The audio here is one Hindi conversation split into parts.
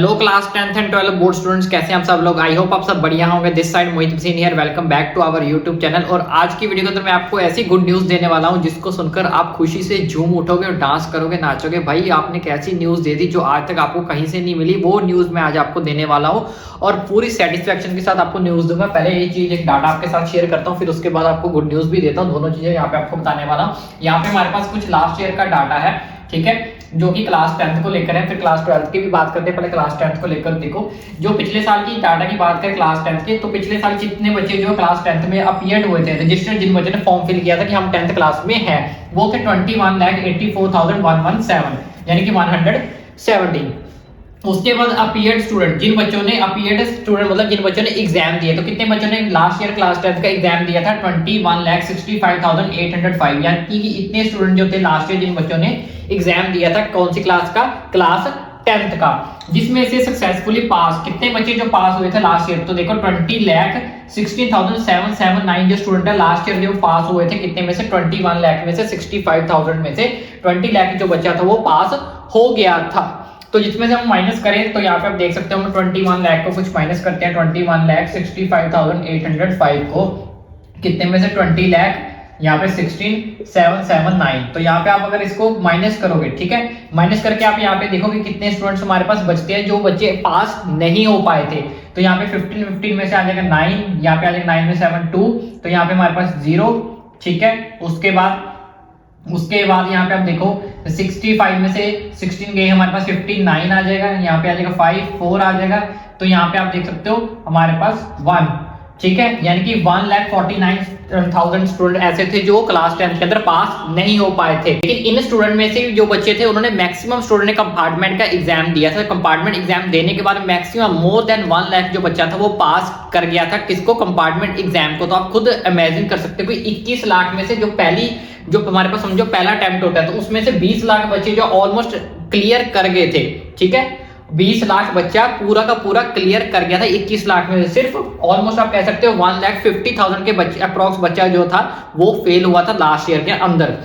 Hello class 10th and 12 board students, कैसे हैं आप सब लोग। आई होप आप सब बढ़िया होंगे। This side Mohit Hussain here, welcome back to our YouTube channel. और आज की वीडियो के अंदर मैं आपको ऐसी गुड न्यूज़ देने वाला हूं जिसको सुनकर आप खुशी से झूम उठोगे और डांस करोगे, नाचोगे। भाई आपने कैसी न्यूज़ दे दी जो आज तक आपको कहीं से नहीं मिली, वो न्यूज़ मैं आज आपको देने वाला हूँ और पूरी सेटिस्फेक्शन के साथ आपको न्यूज़ दूंगा। पहले ये चीज़ एक डाटा आपके साथ शेयर करता हूँ, फिर उसके बाद आपको गुड न्यूज़ भी देता हूँ। दोनों चीज़ें यहाँ पे आपको बताने वाला हूँ। यहाँ पे हमारे पास कुछ लास्ट ईयर का डाटा है, ठीक है, जो कि क्लास 10th को लेकर है। फिर क्लास 12th की भी बात करते हैं, पहले क्लास 10th को लेकर देखो। जो पिछले साल की डाटा की बात करें क्लास 10th के, तो पिछले साल कितने बच्चे जो क्लास 10th में अपीयर्ड हुए थे, रजिस्टर्ड जिन बच्चों ने फॉर्म फिल किया था कि हम 10th क्लास में हैं, वो थे 21,84,117, यानी कि 117। उसके बाद अपीयर्ड स्टूडेंट, जिन बच्चों ने अपीयर्ड स्टूडेंट मतलब जिन बच्चों ने एग्जाम दिए, तो कितने बच्चों ने लास्ट ईयर क्लास 10th का एग्जाम दिया था, 21,65,805, यानी कि इतने स्टूडेंट जो थे लास्ट ईयर जिन बच्चों ने एग्जाम दिया था कौन सी क्लास का, क्लास 10th का, जिसमें से सक्सेसफुली पास कितने बच्चे जो पास हुए थे लास्ट ईयर, तो देखो 20,16,779 जो स्टूडेंट है लास्ट ईयर जो पास हुए थे, कितने में से 21 लाख में से 65,000 में से 20 लाख जो बच्चा था वो पास हो गया था। तो जिसमें से हम माइनस करें तो यहाँ पे आप देख सकते हो, हम 21 लाख को कुछ माइनस करते हैं, 21,65,805 को कितने में से 20 लाख, यहाँ पे 16,779। तो यहाँ पे आप अगर इसको माइनस करोगे, ठीक है, माइनस करके आप यहाँ पे देखोगे कितने स्टूडेंट्स हमारे पास बचते हैं जो बच्चे पास नहीं हो पाए थे। तो यहाँ पे 15 में से आ जाएगा 9, यहाँ पे आ जाएगा 9 में 7 2, तो यहाँ पे हमारे पास 0, ठीक है। उसके बाद यहाँ पे आप देखो 65 में से 16 गए, हमारे पास 59 आ जाएगा, यहाँ पे आ जाएगा 5 4 आ जाएगा। तो यहाँ पे आप देख सकते हो हमारे पास 1, ठीक है, यानी कि 1,49,000 स्टूडेंट ऐसे थे जो क्लास 10 के अंदर पास नहीं हो पाए थे। लेकिन इन स्टूडेंट में से जो बच्चे थे उन्होंने मैक्सिमम स्टूडेंट ने कंपार्टमेंट का एग्जाम दिया था। कंपार्टमेंट एग्जाम देने के बाद मैक्सिमम मोर देन 1 लाख जो बच्चा था वो पास कर गया था, किसको, कंपार्टमेंट एग्जाम को। तो आप खुद इमेजिन कर सकते हो कि 21 लाख में से जो हमारे पास समझो पहला अटेम्प्ट होता है, तो उसमें से 20 लाख बच्चे जो ऑलमोस्ट क्लियर कर गए थे, ठीक है, 20 लाख बच्चा पूरा का पूरा क्लियर कर गया था 21 लाख में से। सिर्फ ऑलमोस्ट आप कह सकते हो 1,50,000 के बच्चे अप्रॉक्स बच्चा जो था वो फेल हुआ था लास्ट ईयर के अंदर।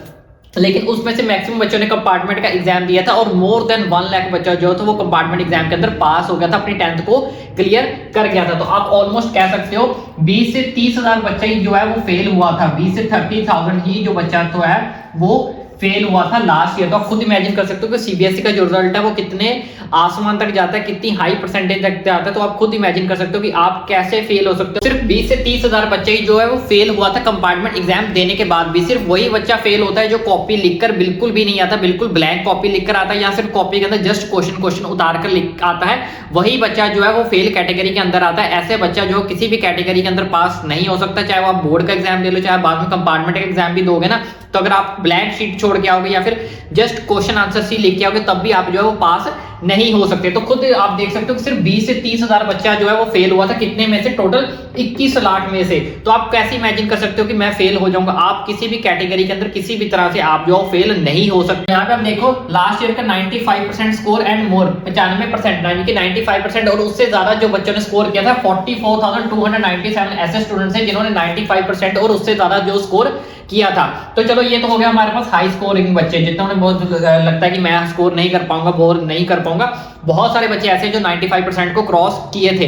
लेकिन उसमें से मैक्सिमम बच्चों ने कंपार्टमेंट का एग्जाम दिया था और मोर देन 1 लाख बच्चा जो था वो कंपार्टमेंट एग्जाम के अंदर पास हो गया था, अपनी 10th को क्लियर कर गया था। तो आप ऑलमोस्ट कह सकते हो 20 से 30,000 बच्चा ही जो है वो फेल हुआ था, 20 से 30,000 ही जो बच्चा तो है वो फेल हुआ था लास्ट ईयर। तो आप खुद इमेजिन कर सकते हो कि सीबीएसई का जो रिजल्ट है वो कितने आसमान तक जाता है, कितनी हाई परसेंटेज तक जाता है। तो आप खुद इमेजिन कर सकते हो कि आप कैसे फेल हो सकते हो। सिर्फ 20 से 30,000 बच्चे ही जो है वो फेल हुआ था कंपार्टमेंट एग्जाम देने के बाद भी। सिर्फ वही बच्चा फेल होता है जो कॉपी लिखकर बिल्कुल भी नहीं आता, बिल्कुल ब्लैंक कॉपी लिखकर आता है, या सिर्फ कॉपी के अंदर जस्ट क्वेश्चन उतार कर लिख आता है, वही बच्चा जो है वो फेल कैटेगरी के अंदर आता है। ऐसे बच्चा जो किसी भी कैटेगरी के अंदर पास नहीं हो सकता, चाहे वो आप बोर्ड का एग्जाम ले लो, चाहे बाद में कंपार्टमेंट का एग्जाम भी दोगे ना, तो अगर आप ब्लैंक शीट छोड़ के आओगे या फिर जस्ट क्वेश्चन आंसर सी लिख के आओगे तब भी आप जो है वो पास नहीं हो सकते। तो खुद आप देख सकते हो कि सिर्फ 20 से 30,000 बच्चा जो है वो फेल हुआ था, कितने में से, टोटल 21 लाख में से। तो आप कैसे इमेजिन कर सकते हो कि मैं फेल हो जाऊंगा। आप किसी भी कैटेगरी के अंदर किसी भी तरह से आप जो फेल नहीं हो सकते। यहाँ पे आप देखो लास्ट ईयर का 95% स्कोर एंड मोर, 95% यानी कि 95% और उससे ज्यादा जो बच्चों ने स्कोर किया था 44,297 ऐसे स्टूडेंट्स हैं जिन्होंने 95% और उससे ज्यादा जो स्कोर किया था। तो चलो ये तो हो गया हमारे पास हाई स्कोरिंग बच्चे, जितना उन्हें बहुत लगता है कि मैं स्कोर नहीं कर पाऊंगा, बोर नहीं कर पाऊंगा। बहुत सारे बच्चे ऐसे जो 95% को क्रॉस किए थे,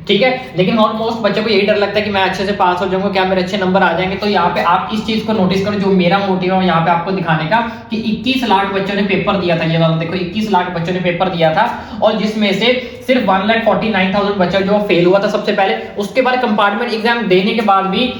ठीक है, लेकिन ऑलमोस्ट बच्चों को यही डर लगता है कि मैं अच्छे से पास हो जाऊंगा, क्या मेरे अच्छे नंबर आ जाएंगे। तो यहाँ पे आप इस चीज को नोटिस करो, जो मेरा मोटिव है यहाँ पे आपको दिखाने का कि 21 लाख बच्चों ने पेपर दिया था। ये वाला देखो 21 लाख बच्चों ने पेपर दिया था और जिसमें से सिर्फ 1,49,000 बच्चा जो फेल हुआ था सबसे पहले। उसके बाद कंपार्टमेंट एग्जाम देने के बाद भी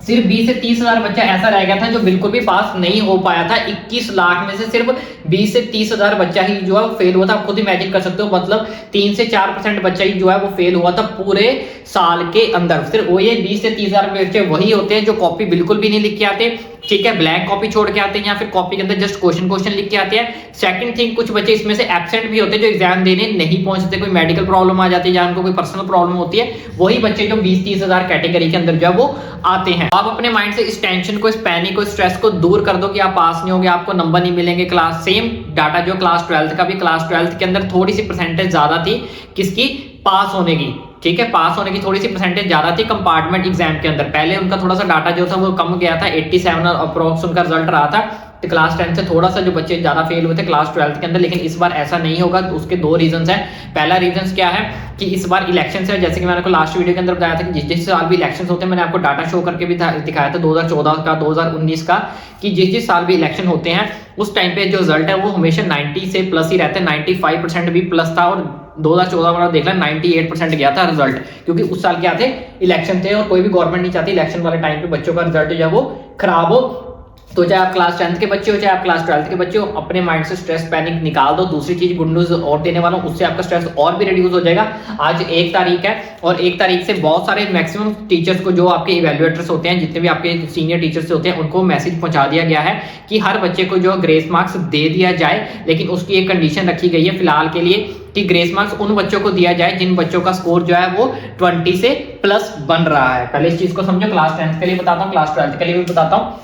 सिर्फ 20 से 30,000 बच्चा ऐसा रह गया था जो बिल्कुल भी पास नहीं हो पाया था। 21 लाख में से सिर्फ 20 से 30,000 बच्चा ही जो है वो फेल हुआ था। आप खुद इमेजिन कर सकते हो, मतलब 3 से 4% बच्चा ही जो है वो फेल हुआ था पूरे साल के अंदर। सिर्फ वो ये 20 से 30,000 बच्चे वही होते हैं जो कॉपी बिल्कुल भी नहीं लिख के आते, ठीक है, ब्लैंक कॉपी छोड़ के आते हैं या फिर कॉपी के अंदर जस्ट क्वेश्चन लिख के आते हैं। सेकंड थिंग, कुछ बच्चे इसमें से एब्सेंट भी होते हैं जो एग्जाम देने नहीं पहुंचते, कोई मेडिकल प्रॉब्लम आ जाती है या उनको कोई पर्सनल प्रॉब्लम होती है, वही बच्चे जो 20-30,000 कैटेगरी के अंदर जो है वो आते हैं। आप अपने माइंड से इस टेंशन को, इस पैनिक को, स्ट्रेस को दूर कर दो कि आप पास नहीं होंगे, आपको नंबर नहीं मिलेंगे। क्लास सेम डाटा जो क्लास 12th का भी, क्लास 12th के अंदर थोड़ी सी परसेंटेज ज्यादा थी किसकी, पास होने की, ठीक है, पास होने की थोड़ी सी परसेंटेज ज्यादा थी कंपार्टमेंट एग्जाम के अंदर। पहले उनका थोड़ा सा डाटा जो था वो कम गया था, 87 अप्रोक्स उनका रिजल्ट रहा था, क्लास 10 से थोड़ा सा जो बच्चे ज्यादा फेल हुए थे क्लास 12 के अंदर, लेकिन इस बार ऐसा नहीं होगा। उसके दो रीजंस हैं। पहला रीजन क्या है कि इस बार इलेक्शन है, जैसे कि मैंने आपको लास्ट वीडियो के अंदर बताया था कि जिस साल भी इलेक्शन होते हैं, मैंने आपको डाटा शो करके भी दिखाया था 2014 का 2019 का, कि जिस साल भी इलेक्शन होते हैं उस टाइम पे जो रिजल्ट है वो हमेशा 90 से प्लस ही रहता है। 95% भी प्लस था, और 2014 वाला देख लें 98% गया था रिजल्ट, क्योंकि उस साल क्या थे, इलेक्शन थे, और कोई भी गवर्नमेंट नहीं चाहती इलेक्शन वाले टाइम पे बच्चों का रिजल्ट जो है वो खराब हो। तो चाहे आप क्लास 10th के बच्चे हो चाहे आप क्लास 12th के बच्चे हो, अपने माइंड से स्ट्रेस पैनिक निकाल दो। दूसरी चीज गुड न्यूज और देने वाला हूं, उससे आपका स्ट्रेस और भी रिड्यूस हो जाएगा। आज 1 तारीख है, और 1 तारीख से बहुत सारे मैक्सिमम टीचर्स को, जो आपके इवेल्युएटर्स होते हैं, जितने भी आपके सीनियर टीचर्स होते हैं, उनको मैसेज पहुंचा दिया गया है कि हर बच्चे को जो ग्रेस मार्क्स दे दिया जाए, लेकिन उसकी एक कंडीशन रखी गई है फिलहाल के लिए कि ग्रेस मार्क्स उन बच्चों को दिया जाए जिन बच्चों का स्कोर जो है वो 20 से प्लस बन रहा है। पहले इस चीज को समझो। क्लास 10th के लिए बताता हूँ, क्लास 12th के लिए भी बताता हूँ।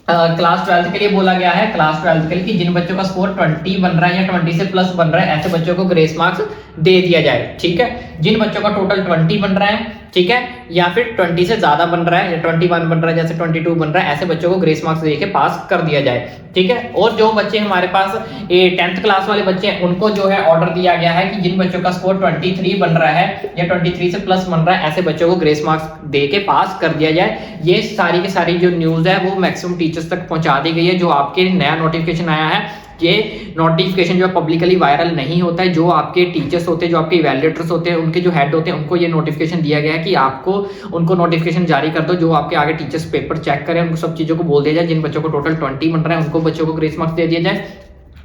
क्लास 12th के लिए बोला गया है, क्लास 12th के लिए, कि जिन बच्चों का स्कोर 20 बन रहा है या 20 से प्लस बन रहा है, ऐसे बच्चों को ग्रेस मार्क्स दे दिया जाए। ठीक है, जिन बच्चों का टोटल 20 बन रहा है, ठीक है, या फिर 20 से ज्यादा बन रहा है, या 21 बन रहा है, जैसे 22 बन रहा है, ऐसे बच्चों को ग्रेस मार्क्स देके पास कर दिया जाए। ठीक है, और जो बच्चे हमारे पास 10th क्लास वाले बच्चे हैं, उनको जो है ऑर्डर दिया गया है कि जिन बच्चों का स्कोर 23 बन रहा है या 23 से प्लस बन रहा है, ऐसे बच्चों को ग्रेस मार्क्स देके पास कर दिया जाए। ये सारी की सारी जो न्यूज है वो मैक्सिमम टीचर्स तक पहुंचा दी गई है। जो आपके नया नोटिफिकेशन आया है, ये नोटिफिकेशन जो पब्लिकली वायरल नहीं होता है। जो आपके टीचर्स होते हैं, जो आपके इवैल्यूएटर्स होते हैं, उनके जो हेड होते हैं, उनको ये नोटिफिकेशन दिया गया है कि आपको उनको नोटिफिकेशन जारी कर दो, जो आपके आगे टीचर्स पेपर चेक करें, उनको सब चीजों को बोल दिया जाए। जिन बच्चों को टोटल 20 बन रहा है उनको बच्चों को ग्रेस मार्क्स दे दिया जाए,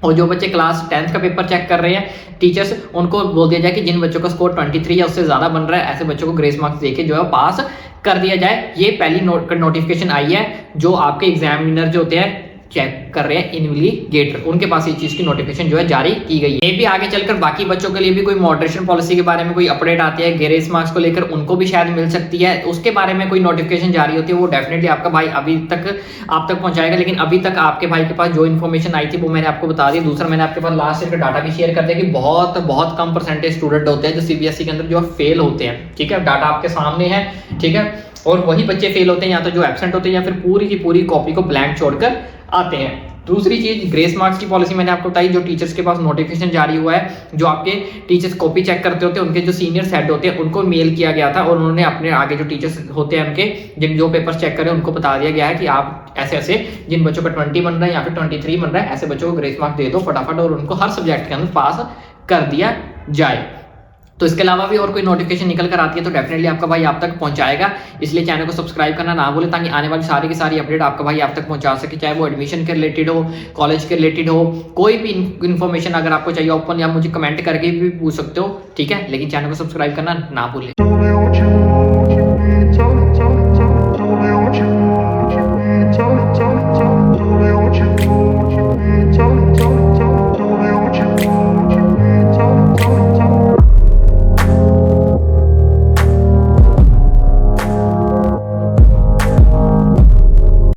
और जो बच्चे क्लास 10th का पेपर चेक कर रहे हैं टीचर्स, उनको बोल दिया जाए कि जिन बच्चों का स्कोर 23 या उससे ज्यादा बन रहा है, ऐसे बच्चों को ग्रेस मार्क्स देके जो है पास कर दिया जाए। ये पहली नोटिफिकेशन आई है जो आपके एग्जामिनर जो होते हैं चेक कर रहे हैं, इन्वेस्टिगेटर, उनके पास ये चीज की नोटिफिकेशन जो है जारी की गई है। ये भी आगे चलकर बाकी बच्चों के लिए भी कोई मॉडरेशन पॉलिसी के बारे में कोई अपडेट आती है ग्रेस मार्क्स को लेकर, उनको भी शायद मिल सकती है, उसके बारे में कोई नोटिफिकेशन जारी होती है, वो डेफिनेटली आपका भाई अभी तक आप तक पहुंचाएगा। लेकिन अभी तक आपके भाई के पास जो इन्फॉर्मेशन आई थी वो मैंने आपको बता दी। दूसरा, मैंने आपके पास लास्ट ईयर का डाटा भी शेयर कर दिया कि बहुत कम परसेंटेज स्टूडेंट होते हैं जो सीबीएसई के अंदर जो फेल होते हैं। ठीक है, डाटा आपके सामने है। ठीक है, और वही बच्चे फेल होते हैं या तो जो एब्सेंट होते हैं या फिर पूरी की पूरी कॉपी को ब्लैंक छोड़कर आते हैं। दूसरी चीज, ग्रेस मार्क्स की पॉलिसी मैंने आपको बताई। जो टीचर्स के पास नोटिफिकेशन जारी हुआ है, जो आपके टीचर्स कॉपी चेक करते होते हैं, उनके जो सीनियर हेड होते हैं, उनको मेल किया गया था, और उन्होंने अपने आगे जो टीचर्स होते हैं उनके जिन जो पेपर्स चेक करें, उनको बता दिया गया है कि आप ऐसे ऐसे जिन बच्चों का 20 बन रहा है या फिर 23 बन रहा है, ऐसे बच्चों को ग्रेस मार्क्स दे दो फटाफट, और उनको हर सब्जेक्ट के अंदर पास कर दिया जाए। तो इसके अलावा भी और कोई नोटिफिकेशन निकल कर आती है तो डेफिनेटली आपका भाई आप तक पहुंचाएगा। इसलिए चैनल को सब्सक्राइब करना ना भूलें, ताकि आने वाली सारी की सारी अपडेट आपका भाई आप तक पहुंचा सके, चाहे वो एडमिशन के रिलेटेड हो, कॉलेज के रिलेटेड हो, कोई भी इन्फॉर्मेशन अगर आपको चाहिए ओपन या मुझे कमेंट करके भी पूछ सकते हो। ठीक है, लेकिन चैनल को सब्सक्राइब करना ना भूलें।